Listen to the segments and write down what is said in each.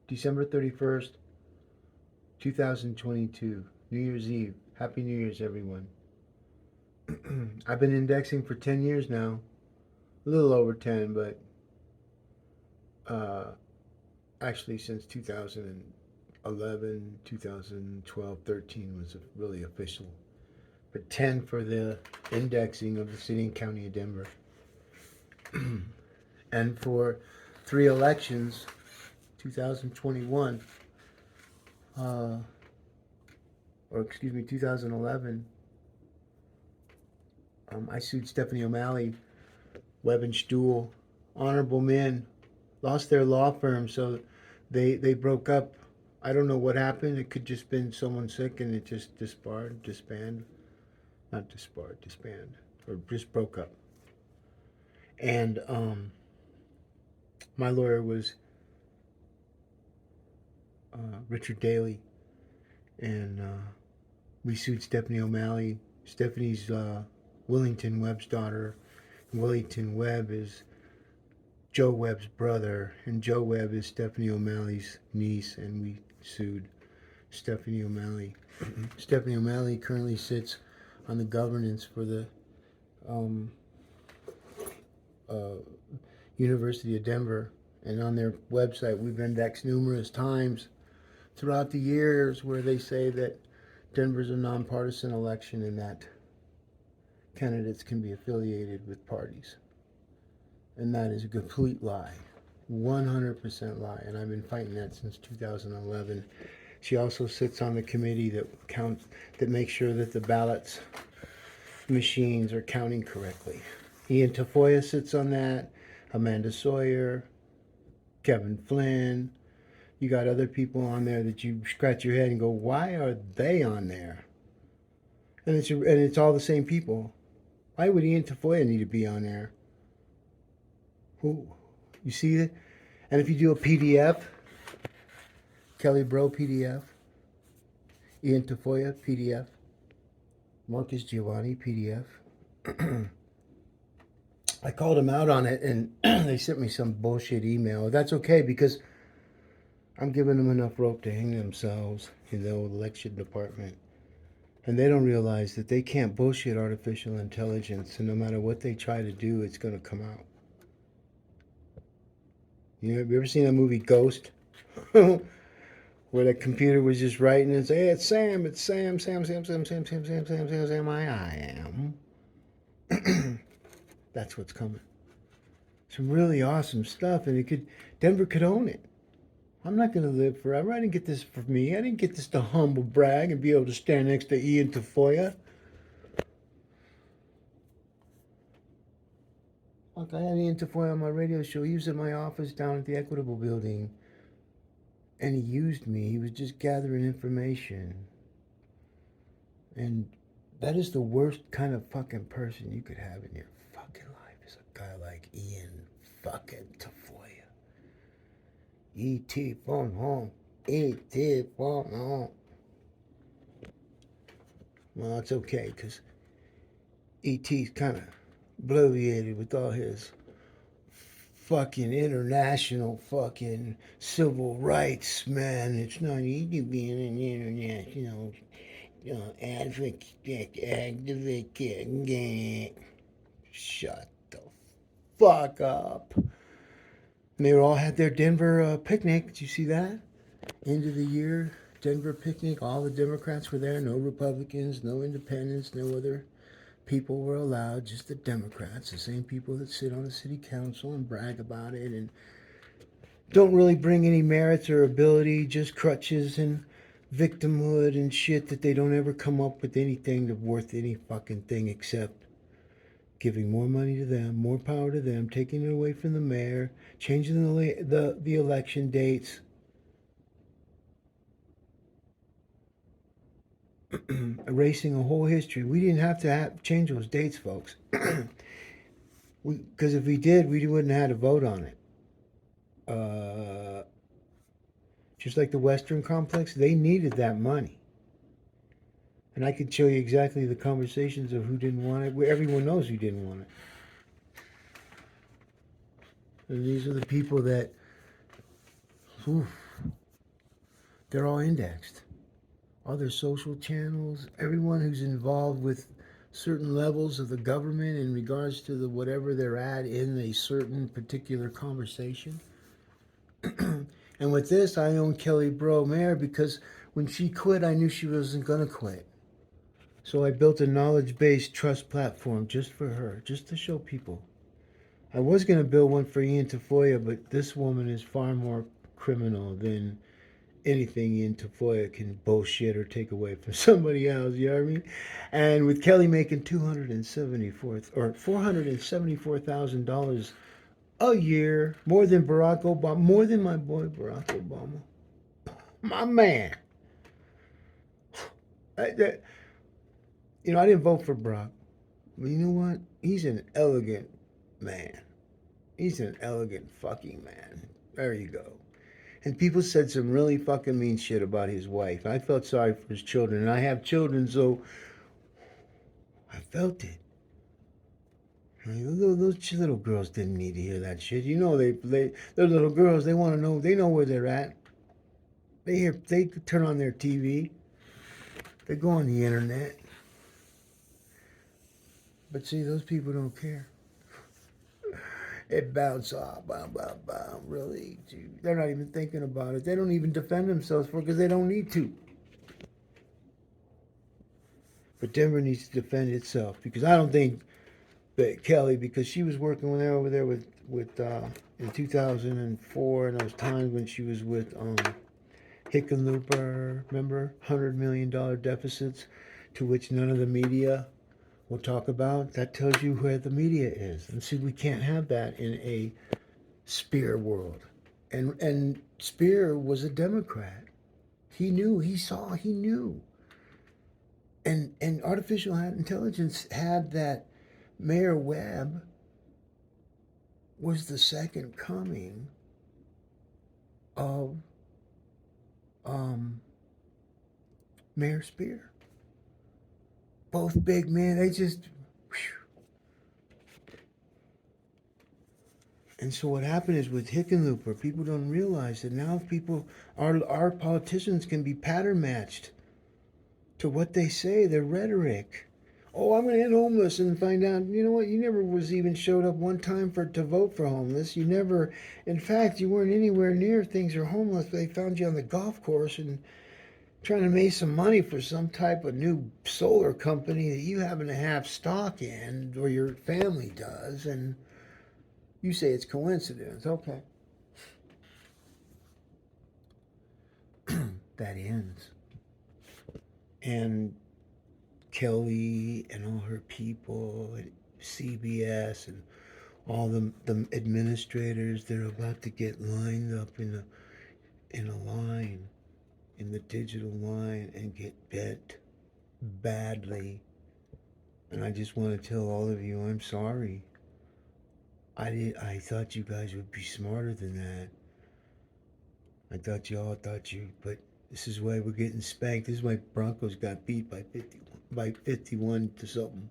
December 31st, 2022, New Year's Eve. Happy New Year's, everyone. I've been indexing for 10 years now. A little over 10, but actually since 2011, 2012, 13 was really official. But 10 for the indexing of the city and county of Denver. And for 3 elections, 2021, 2011, I sued Stephanie O'Malley, Webb and Stuhl, honorable men, lost their law firm, so they broke up. I don't know what happened. It could just been someone sick and it just disband, or just broke up. And my lawyer was Richard Daly, and we sued Stephanie O'Malley. Stephanie's Willington Webb's daughter. Willington Webb is Joe Webb's brother, and Joe Webb is Stephanie O'Malley's niece, and we sued Stephanie O'Malley. Stephanie O'Malley currently sits on the governance for the University of Denver, and on their website we've indexed numerous times throughout the years where they say that Denver's a nonpartisan election and that candidates can be affiliated with parties. And that is a complete lie. 100% lie. And I've been fighting that since 2011. She also sits on the committee that makes sure that the ballots machines are counting correctly. Ian Tafoya sits on that, Amanda Sawyer, Kevin Flynn. You got other people on there that you scratch your head and go, why are they on there? And it's all the same people. Why would Ian Tafoya need to be on there? Who? You see it? And if you do a PDF, Kelly Brough PDF, Ian Tafoya PDF, Marcus Giavanni PDF. I called them out on it, and they sent me some bullshit email. That's okay, because I'm giving them enough rope to hang themselves in the old election department. And they don't realize that they can't bullshit artificial intelligence, and no matter what they try to do, it's going to come out. Have you ever seen that movie Ghost? Where the computer was just writing and say, hey, it's Sam, I am. That's what's coming. Some really awesome stuff, and Denver could own it. I'm not going to live forever. I didn't get this for me. I didn't get this to humble brag and be able to stand next to Ian Tafoya. Look, I had Ian Tafoya on my radio show. He was in my office down at the Equitable building, and he used me. He was just gathering information. And that is the worst kind of fucking person you could have in your fucking life, is a guy like Ian fucking Tafoya. E.T. phone home. E.T. phone home. Well, it's okay, because E.T.'s kind of bloviated with all his fucking international fucking civil rights, man. It's not easy being an international activist. Shut the fuck up. And they all had their Denver picnic. Did you see that? End of the year Denver picnic. All the Democrats were there. No Republicans, no independents, no other people were allowed. Just the Democrats, the same people that sit on the city council and brag about it and don't really bring any merits or ability, just crutches and victimhood and shit that they don't ever come up with anything that's worth any fucking thing except giving more money to them, more power to them, taking it away from the mayor, changing the election dates, erasing a whole history. We didn't have to change those dates, folks. Because if we did, we wouldn't have had a vote on it. Just like the Western Complex, they needed that money. And I could show you exactly the conversations of who didn't want it. Everyone knows who didn't want it. And these are the people that They're all indexed. All their social channels, everyone who's involved with certain levels of the government in regards to the whatever they're at in a certain particular conversation. And with this, I own Kelly Brough Mayor because when she quit, I knew she wasn't going to quit. So I built a knowledge-based trust platform just for her, just to show people. I was going to build one for Ian Tafoya, but this woman is far more criminal than anything Ian Tafoya can bullshit or take away from somebody else. You know what I mean? And with Kelly making $474,000 a year, more than Barack Obama, more than my boy Barack Obama, my man. I didn't vote for Barack, but you know what? He's an elegant man. He's an elegant fucking man. There you go. And people said some really fucking mean shit about his wife. I felt sorry for his children, and I have children, so I felt it. Those little girls didn't need to hear that shit. You know, they're little girls. They want to know. They know where they're at. They turn on their TV. They go on the internet. But see, those people don't care. It bounce off, bam, bam, bam. Really, they're not even thinking about it. They don't even defend themselves for it because they don't need to. But Denver needs to defend itself because I don't think that Kelly, because she was working when they were over there with in 2004 and those times when she was with Hickenlooper, remember, $100 million deficits, to which none of the media will talk about. That tells you where the media is. And see, we can't have that in a Spear world. And Spear was a Democrat. He knew, he saw, he knew. And artificial intelligence had that Mayor Webb was the second coming of Mayor Spear. Both big men, they just. Whew. And so what happened is with Hickenlooper, people don't realize that now our politicians can be pattern matched to what they say, their rhetoric. Oh, I'm going to end homeless, and find out, you know what, you never was even showed up one time to vote for homeless. You never, in fact, you weren't anywhere near things are homeless. They found you on the golf course and trying to make some money for some type of new solar company that you happen to have stock in, or your family does, and you say it's coincidence. Okay. That ends. And Kelly and all her people at CBS and all the administrators, they're about to get lined up in a line, in the digital line, and get bent badly. And I just want to tell all of you, I'm sorry. I thought you guys would be smarter than that. I thought you all thought you, but this is why we're getting spanked. This is why Broncos got beat by 51 to something.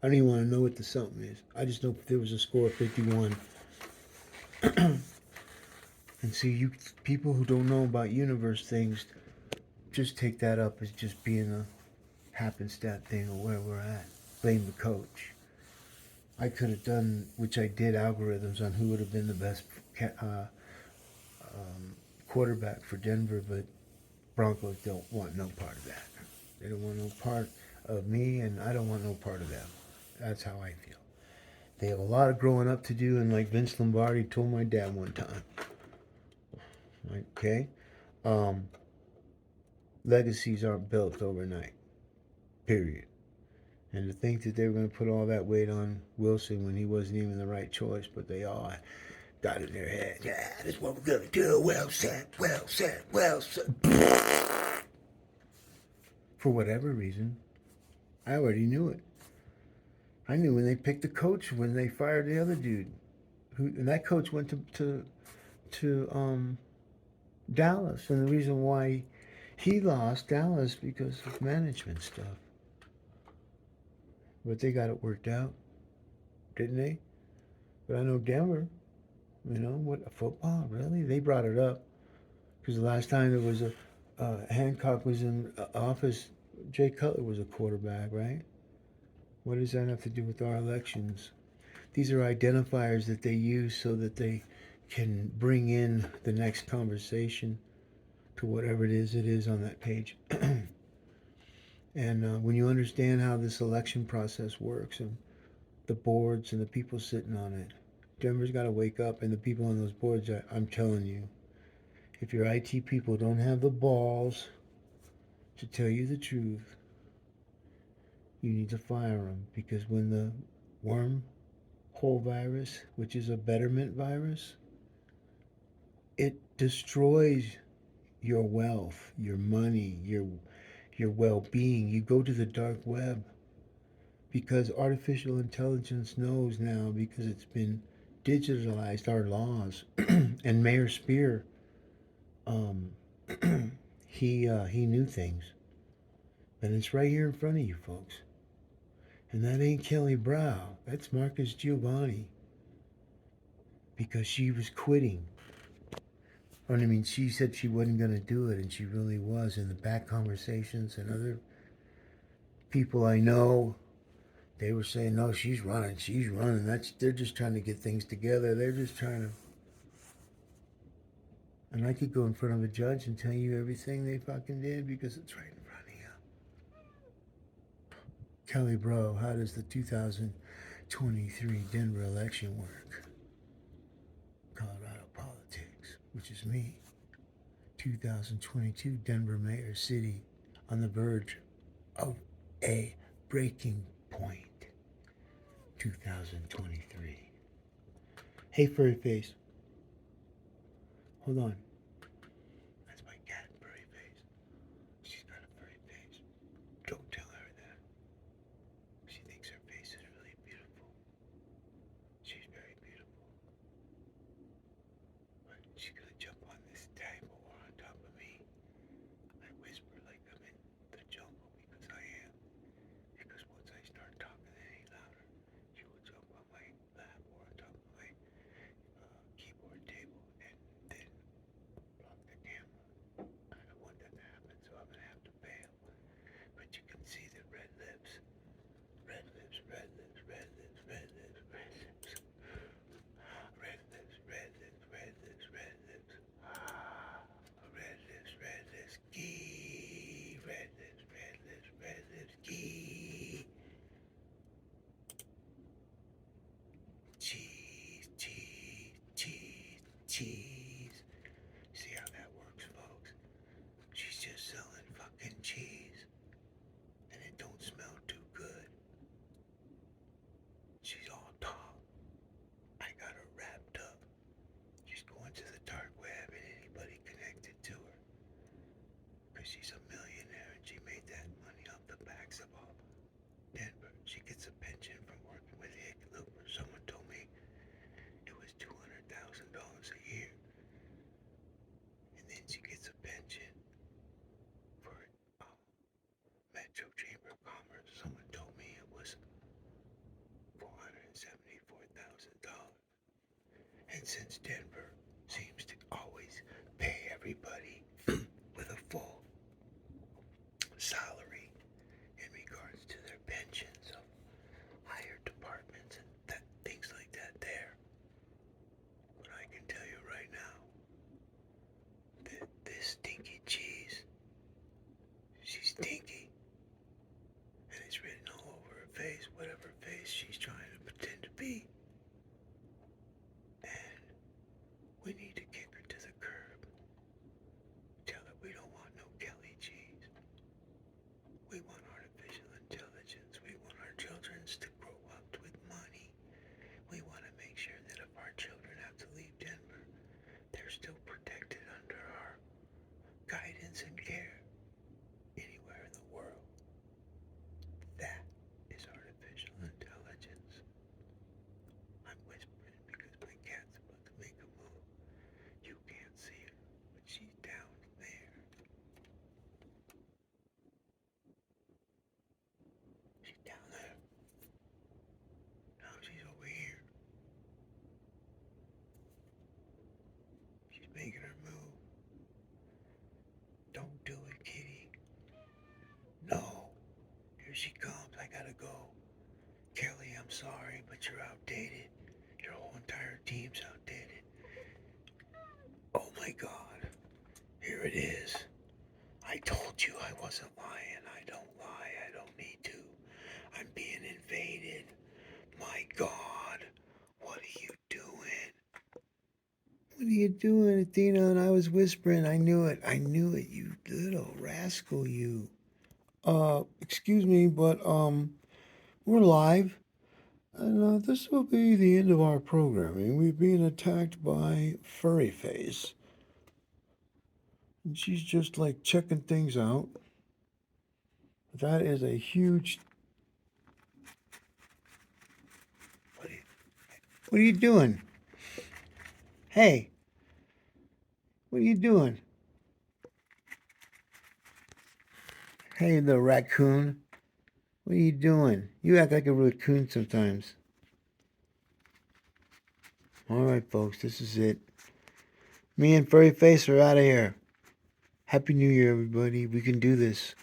I don't even want to know what the something is. I just know there was a score of 51. And see, you people who don't know about universe things, just take that up as just being a happenstance thing of where we're at. Blame the coach. I could have done, which I did, algorithms on who would have been the best quarterback for Denver, but Broncos don't want no part of that. They don't want no part of me, and I don't want no part of them. That's how I feel. They have a lot of growing up to do, and like Vince Lombardi told my dad one time, okay, legacies aren't built overnight, period. And to think that they were going to put all that weight on Wilson when he wasn't even the right choice, but they all got in their head. Yeah, this is what we're going to do. Well said, well said, well said. For whatever reason, I already knew it. I knew when they picked the coach, when they fired the other dude. And that coach went to Dallas. And the reason why he lost Dallas because of management stuff. But they got it worked out, didn't they? But I know Denver, what, football, really? They brought it up. Because the last time there was Hancock was in office. Jay Cutler was a quarterback, right? What does that have to do with our elections? These are identifiers that they use so that they can bring in the next conversation to whatever it is on that page. And when you understand how this election process works and the boards and the people sitting on it, Denver's got to wake up. And the people on those boards, I'm telling you, if your IT people don't have the balls to tell you the truth, you need to fire them. Because when the wormhole virus, which is a betterment virus, it destroys your wealth, your money, your well-being. You go to the dark web because artificial intelligence knows now, because it's been digitalized, our laws. And Mayor Spear, um, he knew things, and it's right here in front of you, folks. And that ain't Kelly Brough. That's Marcus Giovanni, because she was quitting. I mean, she said she wasn't going to do it, and she really was. In the back conversations and other people I know, they were saying, no, she's running, she's running. They're just trying to get things together. They're just trying to. And I could go in front of a judge and tell you everything they fucking did because it's right in front of you. Kelly Brough, how does the 2023 Denver election work? Colorado politics, which is me. 2022 Denver Mayor City on the verge of a breaking point. 2023. Hey, furry face. Hold on. That's my cat, furry face. She's got a furry face. Don't tell her that. She thinks her face is really beautiful. She's very beautiful. But she's gonna jump on this table or on top of me. I whisper like I'm in the jungle because I am. Because once I start talking any louder, she will jump on my lap or on top of my keyboard table and then block the camera. I don't want that to happen, so I'm gonna have to fail. But you can see the red lips. Red lips, red lips, red lips, red lips, red lips. Red lips, red lips, red lips, red lips. Red lips, red lips, gee. Red lips, red lips, red lips, gee. Cheese, cheese, cheese, cheese. See how that works, folks? She's just selling fucking cheese. And it don't smell too good. She's all tall. I got her wrapped up. She's going to the dark web and anybody connected to her. Because she's a millionaire and she made that money off the backs of all Denver. She gets a pension from working with Hick Looper. Someone told me it was $200,000 a year. And then she gets a pension for Metro Chamber of Commerce. Someone told me it was $474,000. And since Denver seems to always pay everybody with a full salary in regards to their pensions of higher departments and things like that there. But I can tell you right now that this stinky cheese, she's stinky. And it's written all over her face, whatever face she's trying to pretend to be. And she comes. I gotta go. Kelly, I'm sorry, but you're outdated. Your whole entire team's outdated. Oh my God. Here it is. I told you I wasn't lying. I don't lie. I don't need to. I'm being invaded. My God. What are you doing? What are you doing, Athena? And I was whispering. I knew it. I knew it, you little rascal, you. Excuse me, but, we're live. And this will be the end of our programming. We've been attacked by Furry Face. And she's just like checking things out. That is a huge... What are you doing? Hey, what are you doing? Hey, the raccoon. What are you doing? You act like a raccoon sometimes. Alright, folks, this is it. Me and Furry Face are out of here. Happy New Year, everybody. We can do this.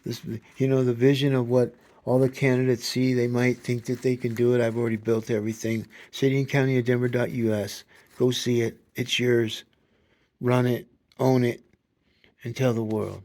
The vision of what all the candidates see, they might think that they can do it. I've already built everything. City and County of Denver.us. Go see it. It's yours. Run it. Own it. And tell the world.